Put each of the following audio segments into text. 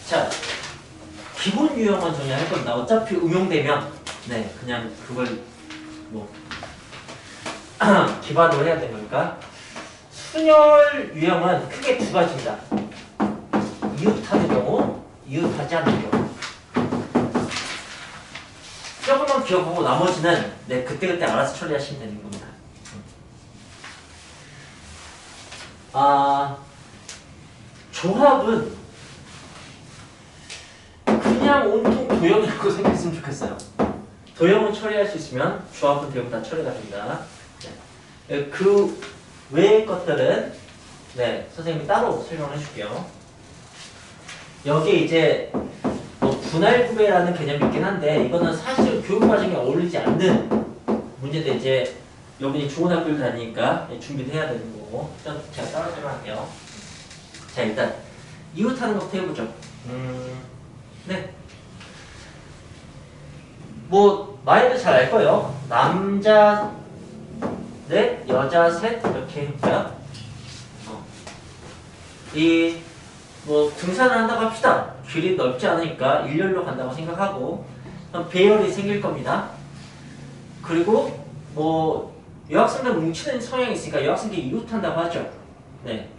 자, 기본 유형은 정리할 겁니다. 어차피 응용되면 네 그냥 그걸 뭐 기반으로 해야 되는 거니까. 순열 유형은 크게 두 가지입니다. 이웃하는 경우, 이웃하지 않는 경우. 조금만 기억하고 나머지는 네 그때그때 알아서 처리하시면 되는 겁니다. 조합은 그냥 온통 도형이라고 생각했으면 좋겠어요. 도형은 처리할 수 있으면 조합은 대부분 다 처리가 됩니다. 네. 그 외의 것들은 네 선생님이 따로 설명을 해줄게요. 여기 이제 뭐 분할 구배라는 개념이 있긴 한데 이거는 사실 교육 과정에 어울리지 않는 문제인데 이제 여러분이 좋은 학교를 다니니까 준비를 해야 되는 거고 제가 따로 설명할게요. 자 일단 이웃하는 것부터 해보죠. 네. 뭐 많이들 잘 알 거예요. 남자 넷, 여자 셋 이렇게 해볼까요? 이 뭐 등산을 한다고 합시다. 길이 넓지 않으니까 일렬로 간다고 생각하고 그럼 배열이 생길 겁니다. 그리고 뭐 여학생들 뭉치는 성향이 있으니까 여학생들이 이웃한다고 하죠. 네.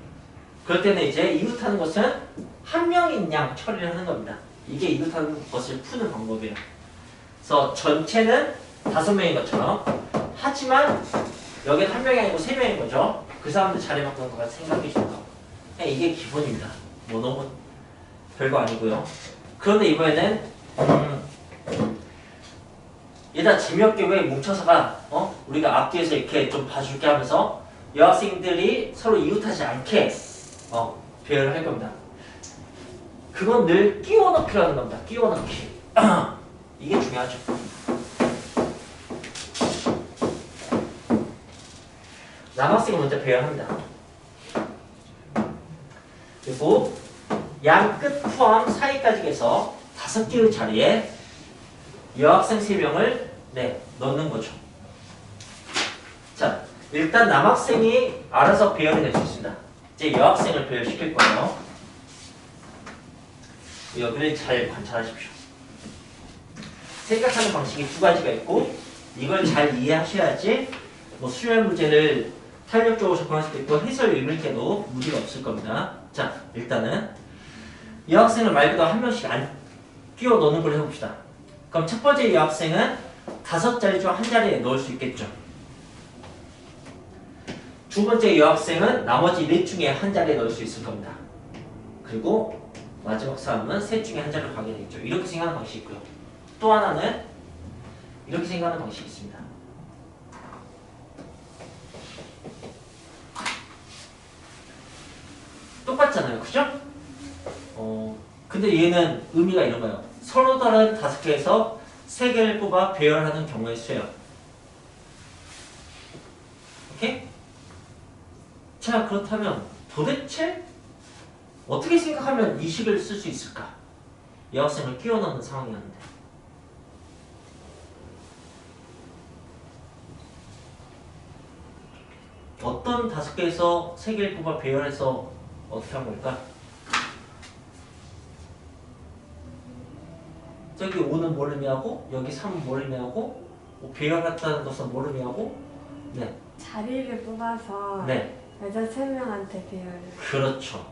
그럴 때는 이제 이웃하는 것은 한 명인 양 처리를 하는 겁니다. 이게 이웃하는 것을 푸는 방법이에요. 그래서 전체는 5명인 것처럼 하지만 여기는 한 명이 아니고 3명인 거죠. 그 사람들 자리 바꾸는 것과 생각해 준다고. 이게 기본입니다. 뭐 너무 별거 아니고요. 그런데 이번에는 얘다 재미없게 왜 뭉쳐서가 우리가 앞뒤에서 이렇게 좀 봐줄게 하면서 여학생들이 서로 이웃하지 않게 배열을 할 겁니다. 그건 늘 끼워 넣기라는 겁니다. 끼워 넣기. 이게 중요하죠. 남학생을 먼저 배열합니다. 그리고 양 끝 포함 사이까지 해서 5개의 자리에 여학생 3명을 넣는 거죠. 자, 일단 남학생이 알아서 배열이 될 수 있습니다. 이제 여학생을 배열시킬 거예요. 여기를 잘 관찰하십시오. 생각하는 방식이 2가지가 있고 이걸 잘 이해하셔야지 뭐 수열 문제를 탄력적으로 접근할 수도 있고 해설 읽을 때도 무리가 없을 겁니다. 자, 일단은 여학생을 말 그대로 한 명씩 안 끼워 넣는 걸 해봅시다. 그럼 첫 번째 여학생은 5자리 중 1자리에 넣을 수 있겠죠. 두 번째 여학생은 나머지 4 중에 1자리에 넣을 수 있을 겁니다. 그리고 마지막 사람은 3 중에 1자리를 가게 되겠죠. 이렇게 생각하는 방식이 있고요. 또 하나는 이렇게 생각하는 방식이 있습니다. 똑같잖아요. 그죠? 근데 얘는 의미가 이런 거예요. 서로 다른 5개에서 3개를 뽑아 배열하는 경우의 수예요. 오케이? 자, 그렇다면 도대체 어떻게 생각하면 이 식을 쓸 수 있을까? 여학생을 끼워 넣는 상황이었는데. 어떤 5개에서 3개를 뽑아 배열해서 어떻게 한 걸까? 저기 5는 뭘 의미하고 여기 3은 뭘 의미하고 배열했다는 것은 뭘 의미하고 네. 자리를 뽑아서 네. 여자 3명한테 배열. 그렇죠.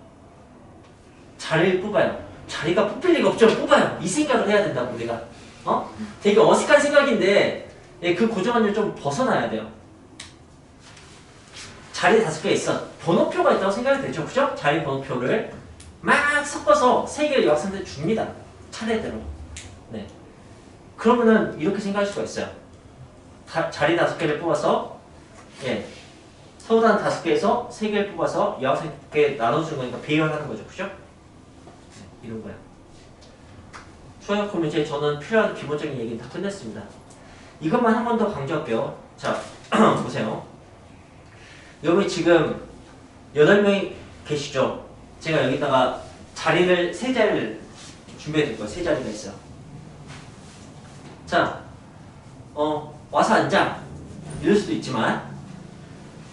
자리를 뽑아요. 자리가 뽑힐 리가 없죠. 뽑아요. 이 생각을 해야 된다고 우리가. 되게 어색한 생각인데 그 고정관념을 좀 벗어나야 돼요. 자리 5개 있어. 번호표가 있다고 생각이 되죠. 그죠? 자리 번호표를 막 섞어서 3개를 여학생들한테 줍니다. 차례대로. 네. 그러면은 이렇게 생각할 수가 있어요. 자리 5개를 뽑아서 서로 다른 5개에서 3개를 뽑아서 여학생께 나눠주는 거니까 배열하는 거죠. 그죠? 네, 이런 거야. 수학 그럼 이제 저는 필요한 기본적인 얘기는 다 끝냈습니다. 이것만 한 번 더 강조할게요. 자, 보세요. 여기 지금 8명이 계시죠? 제가 여기다가 자리를 3자리를 준비해 드릴 거예요. 3자리가 있어요. 자, 와서 앉아. 이럴 수도 있지만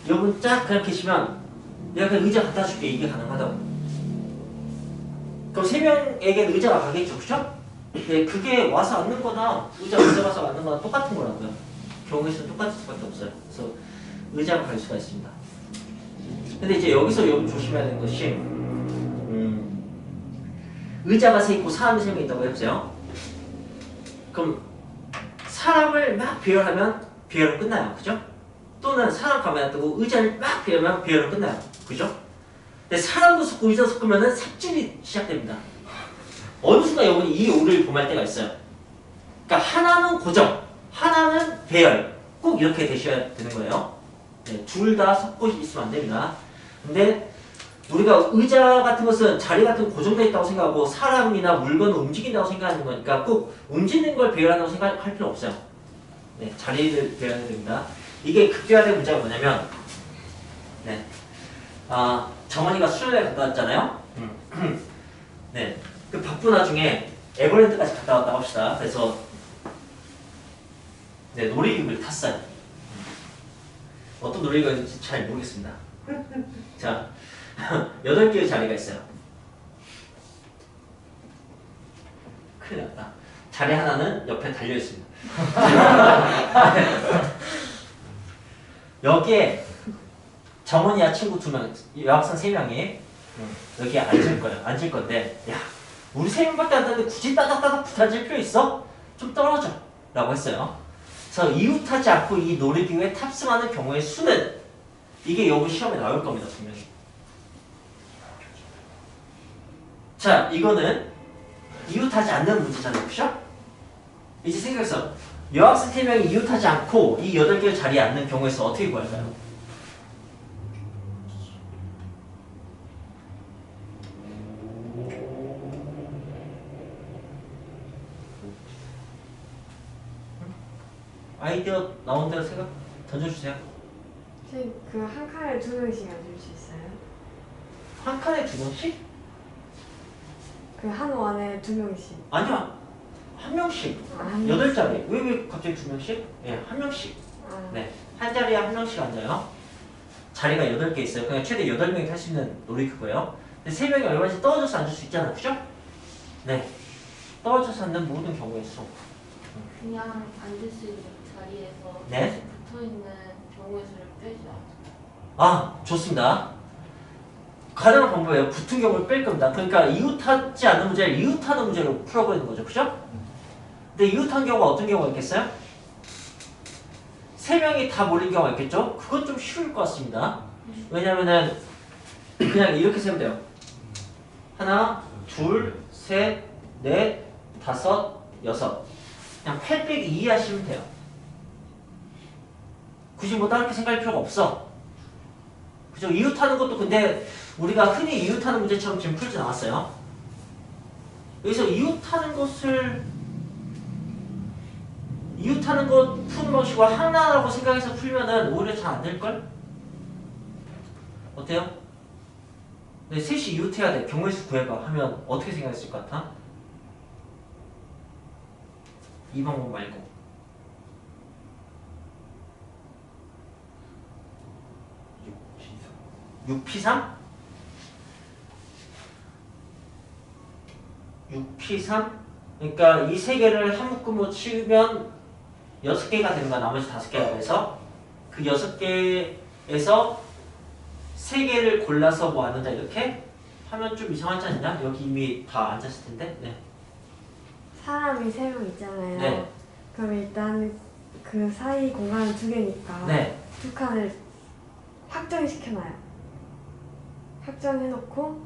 여러분 쫙 그냥 계시면 내가 그냥 의자 갖다 줄게. 이게 가능하다고. 그럼 3명에게 의자가 가겠죠, 그죠? 네, 그게 와서 앉는 거나 의자 가서 앉는 거나 똑같은 거라고요. 경우의 수는 똑같을 수밖에 없어요. 그래서 의자가 갈 수가 있습니다. 근데 이제 여기서 조심해야 되는 것이 의자가 3 있고 사람이 3명 있다고 해보세요. 그럼 사람을 막 배열하면 배열은 끝나요, 그죠? 또는 사람 가만히 놔두고 의자를 막 배열하면 배열은 끝나요, 그죠? 근데 사람도 섞고 의자 섞으면은 삽질이 시작됩니다. 어느 순간 여러분이 이 오를 범할 때가 있어요. 그러니까 하나는 고정, 하나는 배열. 꼭 이렇게 되셔야 되는 거예요. 네, 둘 다 섞고 있으면 안 됩니다. 근데 우리가 의자 같은 것은 자리 같은 거 고정되어 있다고 생각하고 사람이나 물건을 움직인다고 생각하는 거니까 꼭 움직이는 걸 배열한다고 생각할 필요 없어야 네, 자리를 배열해야 됩니다. 이게 극대화된 문제가 뭐냐면 네, 정원이가 수련회 갔다 왔잖아요. 네, 그 바쁜 와중에 에버랜드까지 갔다 왔다고 합시다. 그래서 네, 놀이기구를 탔어요. 어떤 놀이기구인지 잘 모르겠습니다. 자, 8개의 자리가 있어요. 큰일 났다. 자리 하나는 옆에 달려 있습니다. 여기에 정원이와 친구 2명, 여학생 3명이 여기에 앉을 거예요. 앉을 건데, 야, 우리 3명밖에 안 되는데 굳이 따닥따닥 붙어질 필요 있어? 좀 떨어져. 라고 했어요. 그래서 이웃하지 않고 이 놀이기구에 탑승하는 경우의 수는 이게 여기 시험에 나올 겁니다, 분명히. 자, 이거는 이웃하지 않는 문제잖아요, 그죠? 이제 생각해서 여학생 3명이 이웃하지 않고 이 8개의 자리에 앉는 경우에서 어떻게 구할까요? 아이디어 나온 대로 생각 던져주세요. 선생님, 그 한 칸에 2명씩 앉을 수 있어요? 한 칸에 2명씩? 그 한 원에 2명씩. 아니야. 한 명씩. 한 8자리. 왜 갑자기 2명씩? 예, 한 명씩. 아, 네. 한 자리에 한 명씩 앉아요. 자리가 8개 있어요. 그냥 최대 8명이 탈 수 있는 놀이기구예요. 근데 3명이 얼마든지 떨어져서 앉을 수 있잖아요. 그죠? 네. 떨어져서 앉는 모든 경우의 수. 그냥 앉을 수 있는 자리에서 네. 붙어 있는 경우의 수를 빼죠. 좋습니다. 가능한 방법이에요. 붙은 경우를 뺄 겁니다. 그러니까 이웃하지 않는 문제를 이웃하는 문제로 풀어버리는 거죠. 그죠? 근데 이웃한 경우가 어떤 경우가 있겠어요? 3명이 다 몰린 경우가 있겠죠? 그건 좀 쉬울 것 같습니다. 왜냐면은 그냥 이렇게 세면 돼요. 하나, 둘, 셋, 넷, 다섯, 여섯. 그냥 8 빼기 2 하시면 돼요. 굳이 뭐 다르게 생각할 필요가 없어. 그죠? 이웃하는 것도 근데 우리가 흔히 이웃하는 문제처럼 지금 풀지 않았어요. 여기서 이웃하는 것 푸는 방식과 하나라고 생각해서 풀면은 오히려 잘 안 될걸? 어때요? 네, 셋이 이웃해야 돼. 경우의 수 구해봐. 하면 어떻게 생각했을 것 같아? 이 방법 말고. 6P3? 6P3? 그러니까 이 세 개를 한 묶음으로 치면 6개가 되는 거야. 나머지 5개가 돼서 그 6개에서 3개를 골라서 뭐 앉는다 이렇게 하면 좀 이상하지 않냐? 여기 이미 다 앉았을 텐데. 네. 사람이 3명 있잖아요. 네. 그럼 일단 그 사이 공간은 2개니까 네. 2칸을 확정시켜놔요. 확정해놓고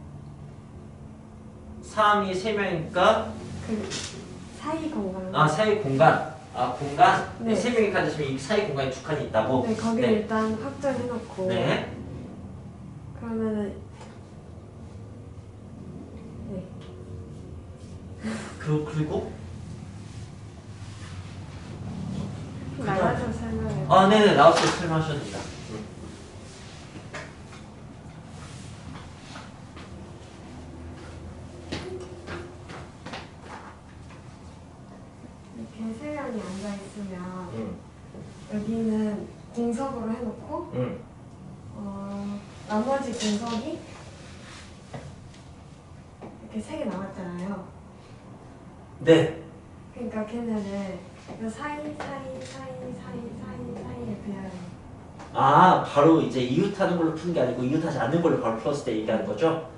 사람이 3명이니까 그 사이 공간 사이 공간. 공간? 네. 3명이 앉으시면 이 사이 공간이 2칸이 있다고? 네, 거기를 일단 확정해놓고 네. 그러면은 네. 그리고? 나와서 설명해요. 네네. 나와서 설명하셔도 됩니다. 이렇게 3명이 앉아있으면 여기는 공석으로 해놓고 나머지 공석이 이렇게 세 개 남았잖아요. 네. 그러니까 걔네는 그 사이에 그냥 아, 바로 이제 이웃하는 걸로 푸는 게 아니고 이웃하지 않는 걸로 바로 풀었을 때 얘기하는 거죠?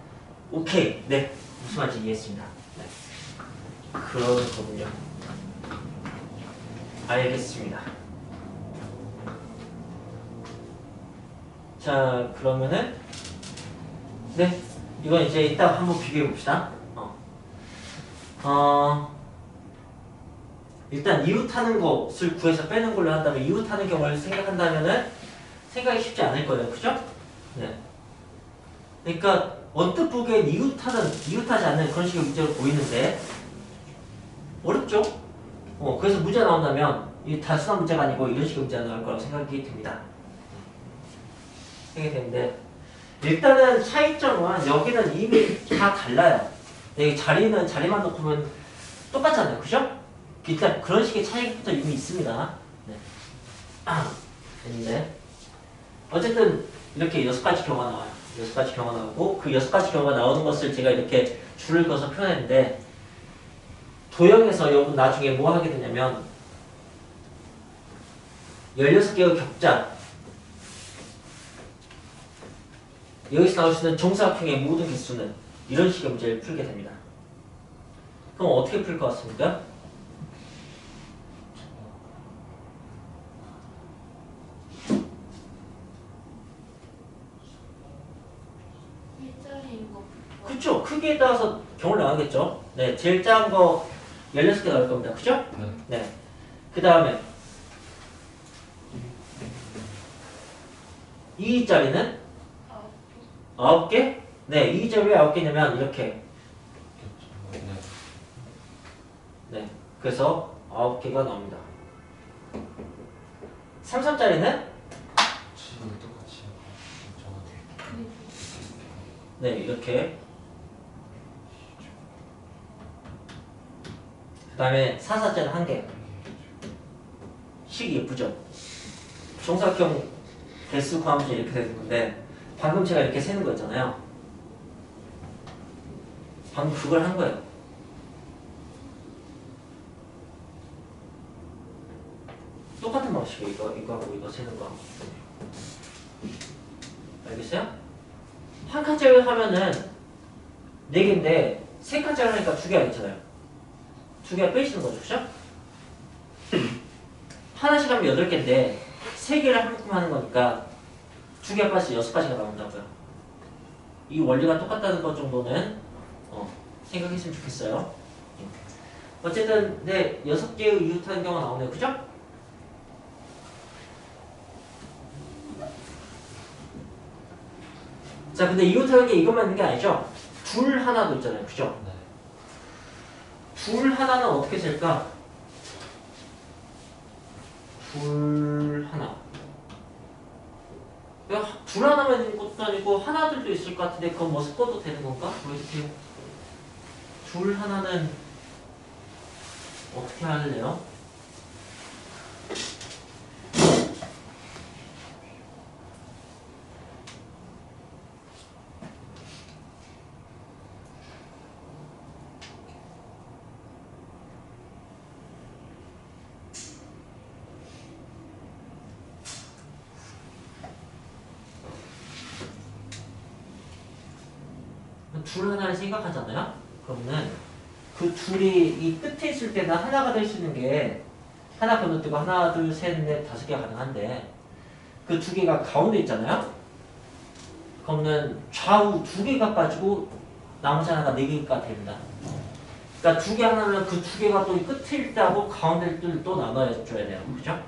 오케이. 네. 무슨 말인지 이해했습니다. 네. 그런 거군요. 알겠습니다. 자, 그러면은 네. 이건 이제 이따 한번 비교해 봅시다. 일단 이웃하는 것을 구해서 빼는 걸로 한다면 이웃하는 경우를 생각한다면은 생각이 쉽지 않을 거예요. 그죠? 네. 그러니까 언뜻 보기엔 이웃하지 않는 그런 식의 문제로 보이는데 어렵죠? 그래서 문제가 나온다면 이 단순한 문제가 아니고 이런 식의 문제가 나올 거라고 생각이 듭니다. 생각이 되는데 일단은 차이점은 여기는 이미 다 달라요. 여기 자리만 놓고 보면 똑같잖아요. 그죠? 일단 그런 식의 차이부터 이미 있습니다. 네. 됐는데 어쨌든 이렇게 6가지 경우가 나와요. 6가지 경우가 나오고 그 6가지 경우가 나오는 것을 제가 이렇게 줄을 그어서 표현했는데 도형에서 여러분 나중에 뭐 하게 되냐면 16개의 격자 여기서 나올 수 있는 정사각형의 모든 개수는 이런 식의 문제를 풀게 됩니다. 그럼 어떻게 풀 것 같습니까? 일자리인 거. 그쵸? 크기에 따라서 경우를 나가겠죠? 네, 제일 작은 거 16개 나올 겁니다. 그죠? 네. 그 다음에 2자리는 9개? 네, 2자리 왜 9개냐면 이렇게 네, 그래서 9개가 나옵니다. 3자리는 네, 이렇게 그 다음에 4자리는 1개 식 예쁘죠? 정사각형 개수 구하면 이렇게 되는 건데 방금 제가 이렇게 세는 거였잖아요. 방금 그걸 한 거예요. 똑같은 방식이에요. 이거하고 이거 세는 거. 알겠어요? 한 칸짜리 하면은 4개인데 3칸짜리 하니까 2개가 있잖아요. 2개가 빼시는 거죠. 그죠? 하나씩 하면 8개인데 3개를 한 묶음 하는 거니까 2개가 빠져서 6가지가 나온다고요. 이 원리가 똑같다는 것 정도는 생각했으면 좋겠어요. 어쨌든 네, 6개의 이웃하는 경우가 나오네요. 그죠? 자, 근데 이웃하는 게 이것만 있는 게 아니죠? 둘 하나도 있잖아요. 그죠? 네. 둘 하나는 어떻게 쓸까? 둘 하나. 둘 하나만 있는 것도 아니고 하나들도 있을 것 같은데 그건 뭐 섞어도 되는 건가? 보여주세요. 둘 하나는 어떻게 할래요? 둘 하나를 생각하잖아요? 그러면은 그 둘이 이 끝에 있을 때는 하나가 될 수 있는 게 하나 건너뛰고 하나, 둘, 셋, 넷, 5개가 가능한데 그 2개가 가운데 있잖아요? 그러면 좌우 2개가 빠지고 나머지 하나가 4개가 됩니다. 그러니까 2개 하나면 그 2개가 또 끝일 때 하고 가운데를 또 나눠줘야 돼요. 그죠?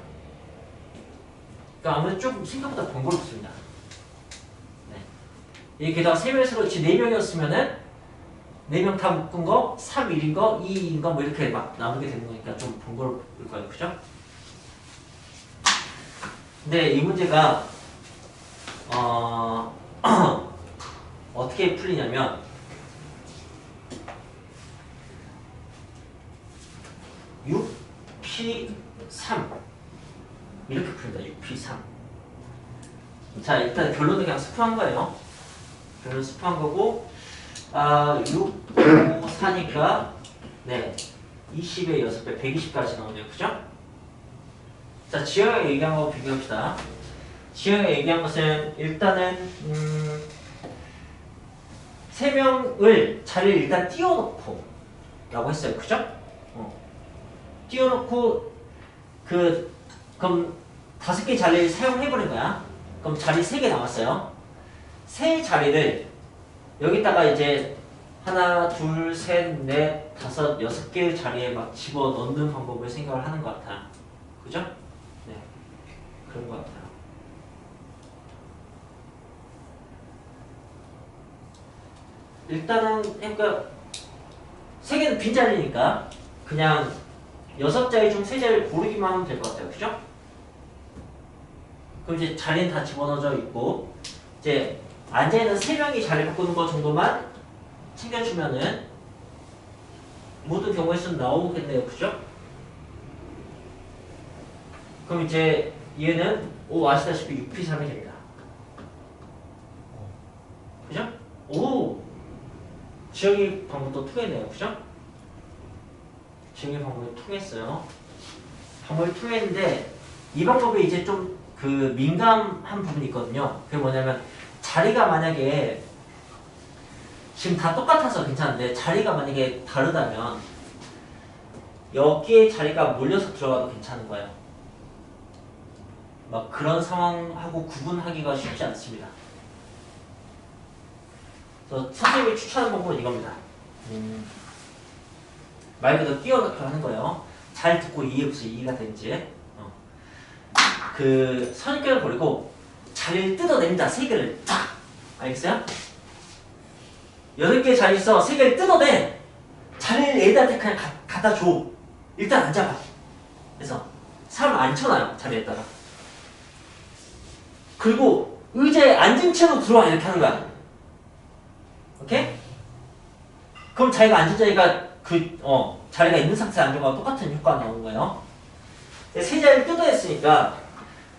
그러니까 아무래도 좀 생각보다 번거롭습니다. 이 게다가 세면수로치 4명이었으면은 4명 다 묶은 거 3, 1인 거, 2인 거 뭐 이렇게 막 나누게 되는 거니까 좀 번거로울 거예요. 그죠? 근데 이 문제가 어떻게 풀리냐면 6P3 이렇게 풀린다. 6P3 자, 일단 결론은 그냥 스프한 거예요. 결론 스프한 거고 6, 5, 하니까 네 20의 6배 120까지 나오네요. 그죠? 자, 지영이 얘기한 거 비교합시다. 지영이 얘기한 것은 일단은 3명을 자리를 일단 띄워놓고 라고 했어요. 그죠? 띄워놓고 그럼 5개 자리를 사용해버린 거야. 그럼 자리 3개 남았어요. 세 자리를 여기다가 이제 하나, 둘, 셋, 넷, 다섯, 6개 자리에 막 집어넣는 방법을 생각을 하는 것 같아요. 그죠? 네. 그런 것 같아요. 일단은 그러니까 3개는 빈자리니까 그냥 6자리 중 3자리를 고르기만 하면 될 것 같아요. 그죠? 그럼 이제 자리는 다 집어넣어져 있고 이제 앉아있는 3명이 자리 바꾸는 거 정도만 챙겨주면은 모든 경우의 수는 나오겠네요. 그죠? 그럼 이제 얘는 아시다시피 6P3이 됩니다. 그죠? 오! 지영이 방법도 통했네요. 그죠? 지영이 방법이 통했어요. 방법이 통했는데 이 방법이 이제 좀 그 민감한 부분이 있거든요. 그게 뭐냐면 자리가 만약에 지금 다 똑같아서 괜찮은데 자리가 만약에 다르다면 여기에 자리가 몰려서 들어가도 괜찮은 거예요. 막 그런 상황하고 구분하기가 쉽지 않습니다. 그래서 선생님이 추천하는 방법은 이겁니다. 말 그대로 띄워넣기 하는 거예요. 잘 듣고 이해해보세요. 이해가 되는지. 그 선입견을 버리고 자리를 뜯어냅니다. 3개를 딱. 알겠어요? 8개 자리 있어. 3개를 뜯어내. 자리를 애들한테 그냥 갖다 줘. 일단 앉아봐. 그래서 사람 앉혀놔요. 자리에다가. 그리고 의자에 앉은 채로 들어와. 이렇게 하는 거야. 오케이? 그럼 자기가 앉은 자리가 자리가 있는 상태에 앉은 거랑 똑같은 효과가 나오는 거예요. 3자리를 뜯어냈으니까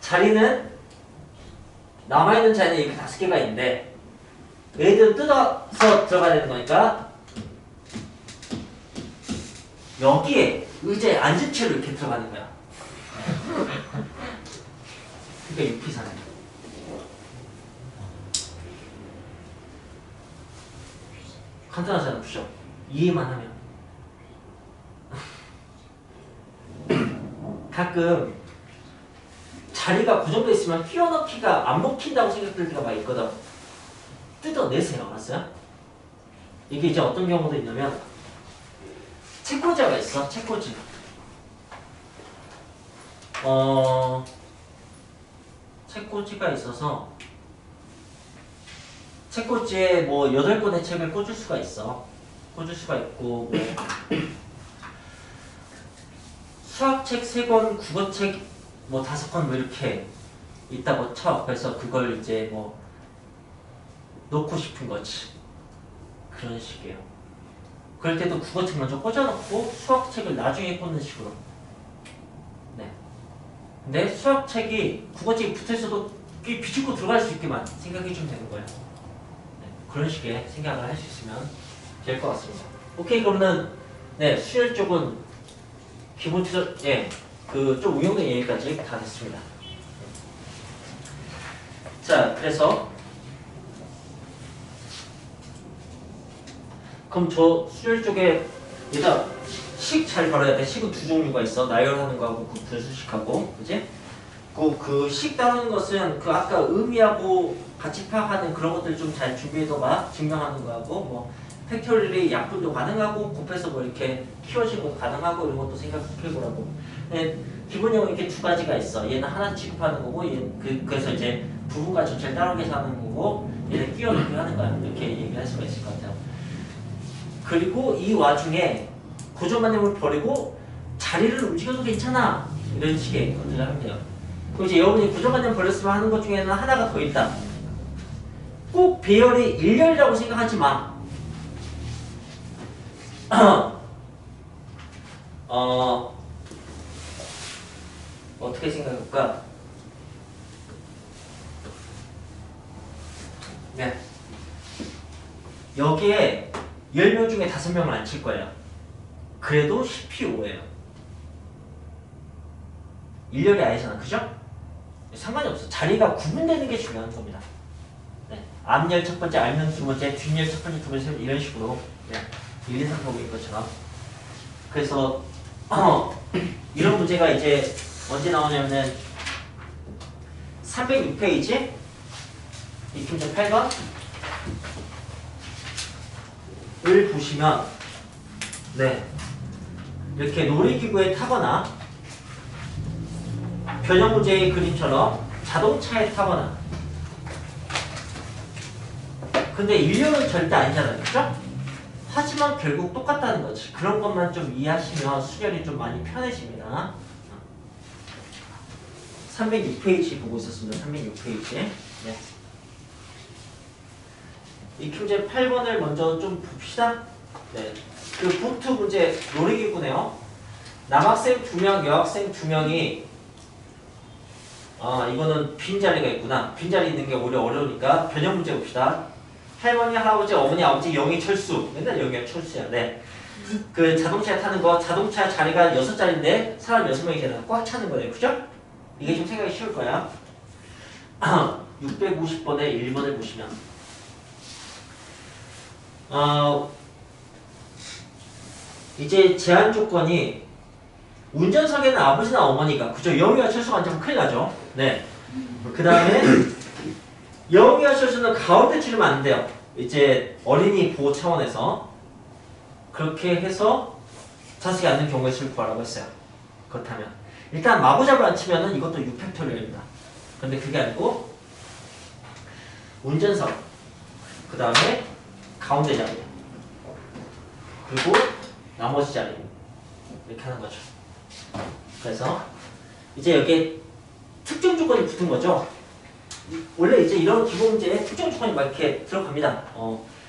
자리는 남아있는 자리는 이렇게 5개가 있는데 얘들은 뜯어서 들어가야 되는 거니까 여기에 의자에 앉은 채로 이렇게 들어가는 거야. 그러니까 6P3. 간단하잖아. 그죠? 이해만 하면. 가끔 자리가 고정되어 있으면 끼워넣기가 안 먹힌다고 생각될 때가 많이 있거든. 뜯어내세요. 알았어요? 이게 이제 어떤 경우도 있냐면 책꽂이가 있어. 책꽂이. 책꽂이가 있어서 책꽂이에 뭐 8권의 책을 꽂을 수가 있어. 꽂을 수가 있고 뭐 수학책 3권, 국어책 뭐 5권 뭐 이렇게 있다고 쳐. 그래서 그걸 이제 뭐 놓고 싶은 거지. 그런 식이에요. 그럴 때도 국어책 먼저 꽂아놓고 수학책을 나중에 꽂는 식으로. 네. 근데 수학책이 국어책이 붙어있어도 비집고 들어갈 수 있게만 생각해주면 되는 거예요. 네. 그런 식의 생각을 할 수 있으면 될 것 같습니다. 오케이. 그러면은 네, 수열 쪽은 기본적으로 그 좀 응용된 얘기까지 다 됐습니다. 자, 그래서 그럼 저 수열 쪽에 얘가 식 잘 걸어야 돼. 식은 2종류가 있어. 나열하는 거하고 그 분수식하고, 그지? 그 식 다루는 것은 그 아까 의미하고 같이 파악하는 그런 것들 좀 잘 준비해둬봐. 증명하는 거하고 뭐 팩토리얼이 약분도 가능하고 곱해서 뭐 이렇게 키워진 것도 가능하고 이런 것도 생각해보라고. 기본형은 이렇게 2가지가 있어. 얘는 하나 취급하는 거고 그래서 이제 부분과 전체를 따로 계산하는 거고 얘는 끼워넣기 하는 거야. 이렇게 얘기할 수가 있을 것 같아요. 그리고 이 와중에 고정관념을 버리고 자리를 움직여도 괜찮아. 이런 식의 것들을 하면 돼요. 그럼 이제 여러분이 고정관념 버렸으면 하는 것 중에는 하나가 더 있다. 꼭 배열이 일렬이라고 생각하지 마. 어떻게 생각할까? 네. 여기에 10명 중에 5명을 안 칠 거예요. 그래도 10P5예요. 일렬이 아니잖아. 그죠? 상관이 없어. 자리가 구분되는 게 중요한 겁니다. 네. 앞열 첫 번째, 앞면 두 번째, 뒷열 첫 번째, 두 번째, 세 번째, 이런 식으로 1, 2, 3 보고 있는 것처럼. 그래서 이런 문제가 이제 언제 나오냐면은 306페이지 이문제 8번 을 보시면 네 이렇게 놀이기구에 타거나 변형 문제의 그림처럼 자동차에 타거나 근데 인류는 절대 아니잖아요. 그죠? 하지만 결국 똑같다는 거지. 그런 것만 좀 이해하시면 수열이 좀 많이 편해집니다. 306페이지 보고 있었습니다. 306페이지. 네. 이 문제 8번을 먼저 좀 봅시다. 네. 그 보트 문제 놀이기구네요. 남학생 2명, 여학생 2명이 이거는 빈자리가 있구나. 빈자리 있는 게 오히려 어려우니까 변형 문제 봅시다. 할머니, 할아버지, 어머니, 아버지, 영희, 철수. 맨날 영희야, 철수야. 네. 그 자동차에 타는 거, 자동차 자리가 6자리인데 사람 6명이잖아. 꽉 차는 거예요. 그죠? 이게 좀 생각이 쉬울 거야. 650번에 1번을 보시면 이제 제한 조건이 운전석에는 아버지나 어머니가 그죠? 영희와 철수가 앉으면 큰일 나죠. 네. 그 다음에 영희와 철수는 가운데 치르면 안 돼요. 이제 어린이 보호 차원에서 그렇게 해서 좌석에 앉는 경우의 수를 구하라고 했어요. 그렇다면 일단 마구잡이로 앉히면은 이것도 6팩토리얼입니다. 근데 그게 아니고 운전석 그 다음에 가운데 자리 그리고 나머지 자리 이렇게 하는 거죠. 그래서 이제 여기에 특정 조건이 붙은 거죠. 원래 이제 이런 기본 문제에 특정 조건이 막 이렇게 들어갑니다.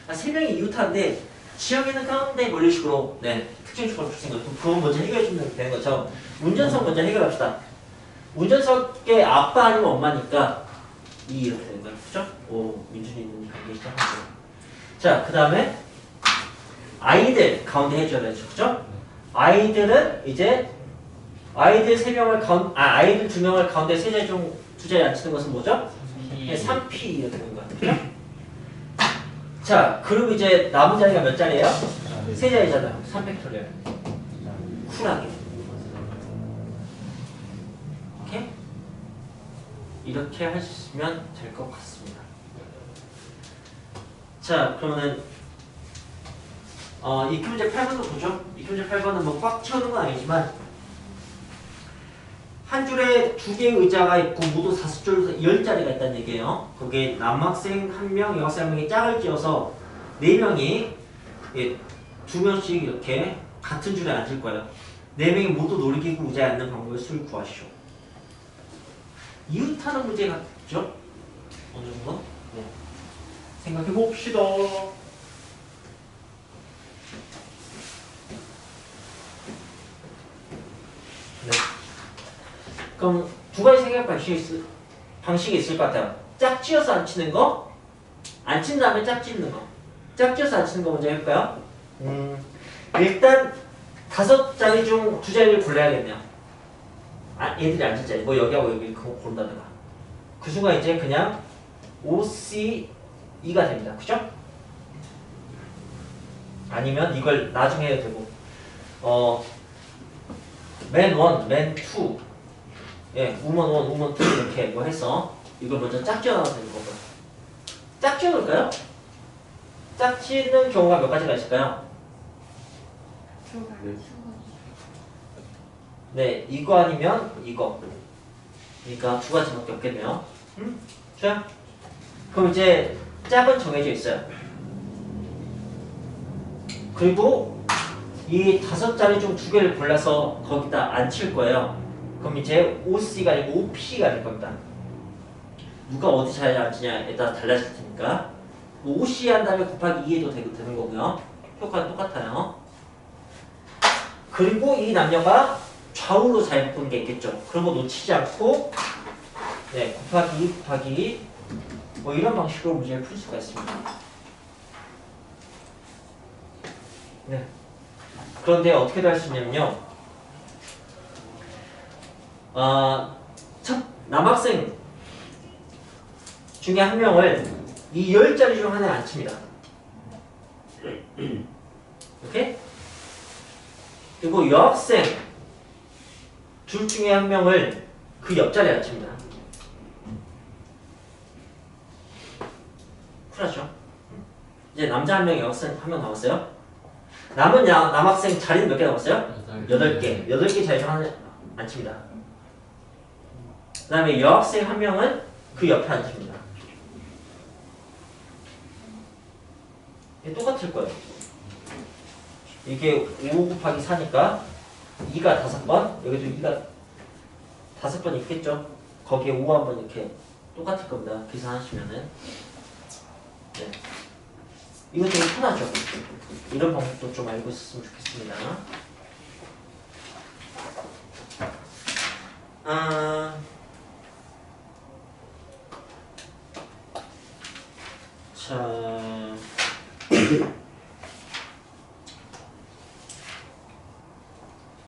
3명이 이웃하는데 지역에는 가운데 뭐 이런 식으로 네 특정 조건이 붙은 거죠. 그건 먼저 해결해 주면 되는 거죠. 운전석 먼저 해결합시다. 운전석의 아빠 아니면 엄마니까 2 이렇게 되는 거예요. 그죠? 오, 민준이 있는 관계 시작하고. 자, 그 다음에 아이들 가운데 해줘야 되죠. 그죠? 아이들은 이제 아이들 3명을 아이들 2명을 가운데 3자리 중 2자리 앉히는 것은 뭐죠? 3P 이렇게 되는 거예요. 그죠? 자, 그리고 이제 남은 자리가 몇 자리예요? 3자리잖아요. 3팩토리얼. 쿨하게. 오케이? 이렇게 하시면 될 것 같습니다. 자, 그러면은 이 문제 8번도 보죠. 이 문제 8번은 뭐 꽉 채우는 건 아니지만 한 줄에 2개의 의자가 있고 모두 4숫줄에서 10자리가 있다는 얘기예요. 거기에 남학생 1명, 여학생 1명이 짝을 지어서 4명이 2명씩 이렇게 같은 줄에 앉을 거예요. 4명이 모두 놀이기구 의자에 앉는 방법의 수를 구하시오. 이웃하는 문제 같죠? 어느 정도? 네. 생각해 봅시다. 네. 그럼 두 가지 생각 방식이 있을 것 같아요. 짝지어서 앉히는 거, 앉힌 다음에 짝짓는 거. 짝지어서 앉히는 거 먼저 해볼까요? 일단 5자리 중 2자리를 골라야겠네요. 얘들이 앉을 자리, 뭐 여기하고 여기 그거 고른다든가. 그 순간 이제 그냥 OC2가 됩니다. 그죠? 아니면 이걸 나중에 해도 되고, 맨 1, 맨 2, 예, 우먼 1, 우먼 2 이렇게 뭐 해서 이걸 먼저 짝지어 나가면 되는 거고요. 짝지어 놓을까요? 짝지는 경우가 몇 가지가 있을까요? 네, 이거 아니면 이거. 그러니까 2가지밖에 없겠네요. 좋아요? 그럼 이제 짝은 정해져 있어요. 그리고 이 5자리 중 2개를 골라서 거기다 앉힐 거예요. 그럼 이제 OC가 아니고 OP가 될 겁니다. 누가 어디 자리에 앉느냐에 따라 달라질 테니까 뭐 OC 한 다음에 곱하기 2해도 되는 거고요. 효과는 똑같아요. 그리고 이 남녀가 좌우로 잘 바꾸는 게 있겠죠. 그런 거 놓치지 않고 네, 곱하기 2, 곱하기 2 뭐 이런 방식으로 문제를 풀 수가 있습니다. 네. 그런데 어떻게 할 수 있냐면요. 첫 남학생 중에 한 명을 이 10자리 중 하나에 앉힙니다. 오케이? 그리고 여학생 둘 중에 한 명을 그 옆자리에 앉힙니다. 쿨하죠? 이제 남자 한 명, 여학생 한 명 남았어요. 남은 남학생 자리는 몇 개 남았어요? 8개. 8개 자리 중 하나에 앉힙니다. 그 다음에 여학생 한 명은 그 옆에 앉힙니다. 이게 똑같을 거예요. 이게 5 곱하기 4니까 2가 5번, 여기도 2가 5번 있겠죠? 거기에 5 한번 이렇게 똑같을 겁니다. 계산하시면은. 네. 이거 되게 편하죠? 이런 방법도 좀 알고 있었으면 좋겠습니다. 자.